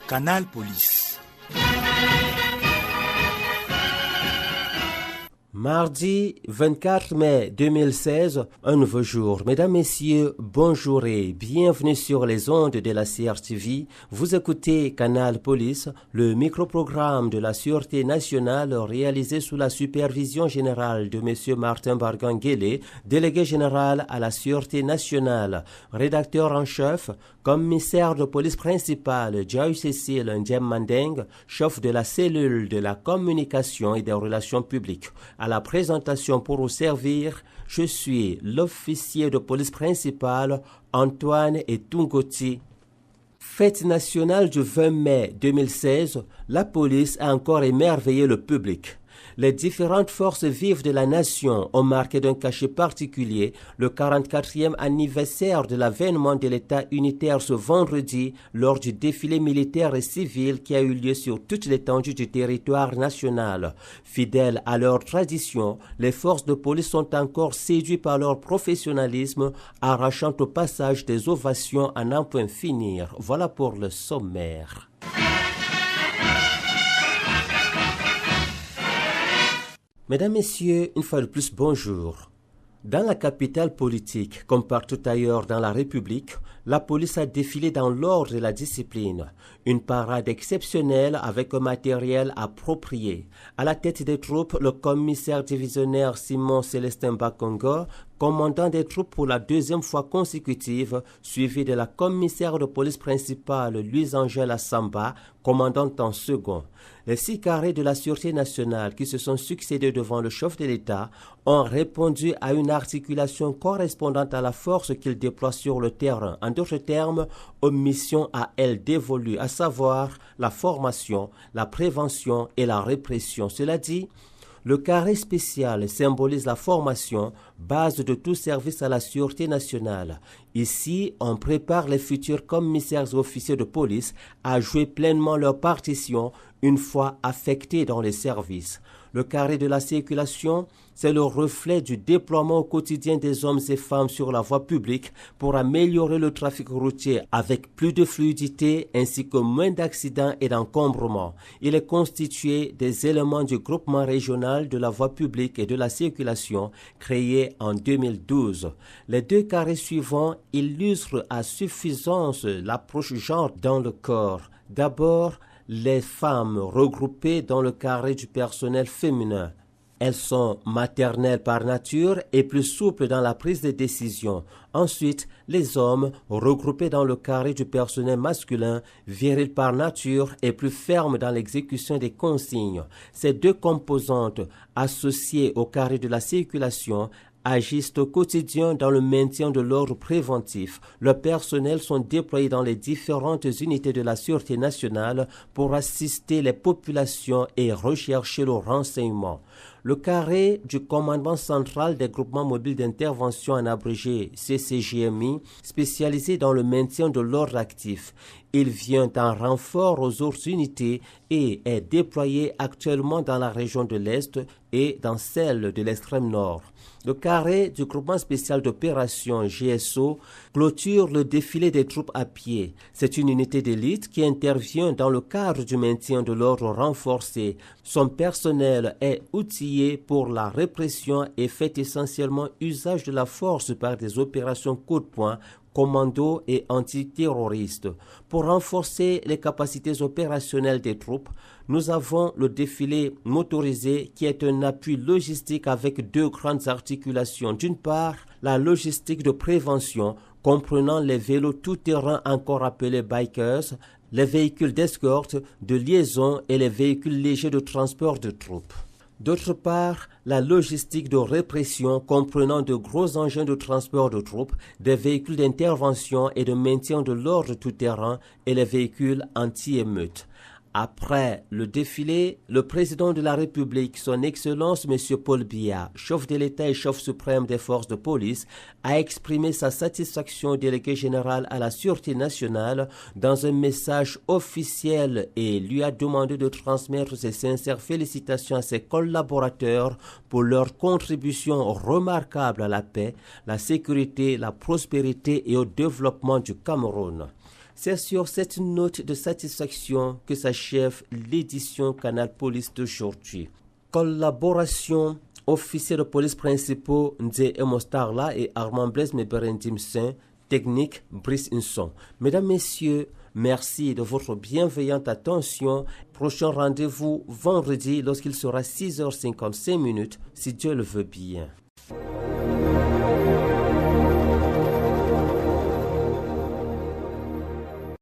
Canal Police. Mardi 24 mai 2016, un nouveau jour. Mesdames, Messieurs, bonjour et bienvenue sur les ondes de la CRTV. Vous écoutez Canal Police, le microprogramme de la Sûreté nationale réalisé sous la supervision générale de M. Martin Barganguele, délégué général à la Sûreté nationale, rédacteur en chef, commissaire de police principal Joy Cécile Ndjem-Mandeng, chef de la cellule de la communication et des relations publiques. À la présentation pour vous servir, je suis l'officier de police principal Antoine Etungoti. Fête nationale du 20 mai 2016, la police a encore émerveillé le public. Les différentes forces vives de la nation ont marqué d'un cachet particulier le 44e anniversaire de l'avènement de l'État unitaire ce vendredi lors du défilé militaire et civil qui a eu lieu sur toute l'étendue du territoire national. Fidèles à leur tradition, les forces de police sont encore séduites par leur professionnalisme, arrachant au passage des ovations à n'en point finir. Voilà pour le sommaire. Mesdames, Messieurs, une fois de plus, bonjour. Dans la capitale politique, comme partout ailleurs dans la République, la police a défilé dans l'ordre de la discipline. Une parade exceptionnelle avec un matériel approprié. À la tête des troupes, le commissaire divisionnaire Simon Célestin Bakongo, commandant des troupes pour la deuxième fois consécutive, suivi de la commissaire de police principale Louise-Angèle Assamba, commandante en second. Les 6 carrés de la Sûreté nationale qui se sont succédés devant le chef de l'État ont répondu à une articulation correspondante à la force qu'ils déploient sur le terrain. En d'autres termes, aux missions à elles dévolues, à savoir la formation, la prévention et la répression. Cela dit, le carré spécial symbolise la formation, base de tout service à la Sûreté nationale. Ici, on prépare les futurs commissaires et officiers de police à jouer pleinement leur partition une fois affectés dans les services. Le carré de la circulation, c'est le reflet du déploiement au quotidien des hommes et femmes sur la voie publique pour améliorer le trafic routier avec plus de fluidité ainsi que moins d'accidents et d'encombrements. Il est constitué des éléments du groupement régional de la voie publique et de la circulation créé en 2012. Les 2 carrés suivants illustrent à suffisance l'approche genre dans le corps. D'abord, les femmes regroupées dans le carré du personnel féminin. Elles sont maternelles par nature et plus souples dans la prise de décision. Ensuite, les hommes regroupés dans le carré du personnel masculin, virils par nature et plus fermes dans l'exécution des consignes. Ces 2 composantes, associées au carré de la circulation, agissent au quotidien dans le maintien de l'ordre préventif. Leurs personnels sont déployés dans les différentes unités de la Sûreté nationale pour assister les populations et rechercher le renseignement. Le carré du commandement central des groupements mobiles d'intervention en abrégé CCGMI, spécialisé dans le maintien de l'ordre actif. Il vient en renfort aux autres unités et est déployé actuellement dans la région de l'Est et dans celle de l'extrême nord. Le carré du groupement spécial d'opération GSO clôture le défilé des troupes à pied. C'est une unité d'élite qui intervient dans le cadre du maintien de l'ordre renforcé. Son personnel est outillé pour la répression et fait essentiellement usage de la force par des opérations coup de poing, commando et antiterroristes. Pour renforcer les capacités opérationnelles des troupes, nous avons le défilé motorisé qui est un appui logistique avec 2 grandes articulations. D'une part, la logistique de prévention comprenant les vélos tout-terrain encore appelés bikers, les véhicules d'escorte, de liaison et les véhicules légers de transport de troupes. D'autre part, la logistique de répression comprenant de gros engins de transport de troupes, des véhicules d'intervention et de maintien de l'ordre tout-terrain et les véhicules anti-émeutes. Après le défilé, le président de la République, son Excellence M. Paul Biya, chef de l'État et chef suprême des forces de police, a exprimé sa satisfaction au délégué général à la Sûreté nationale dans un message officiel et lui a demandé de transmettre ses sincères félicitations à ses collaborateurs pour leur contribution remarquable à la paix, la sécurité, la prospérité et au développement du Cameroun. C'est sur cette note de satisfaction que s'achève l'édition Canal Police d'aujourd'hui. Collaboration officiers de police principaux Ndze Mostarla et Armand Blaise Meberendim Saint, technique Brice Inson. Mesdames, Messieurs, merci de votre bienveillante attention. Prochain rendez-vous vendredi lorsqu'il sera 6h55 si Dieu le veut bien.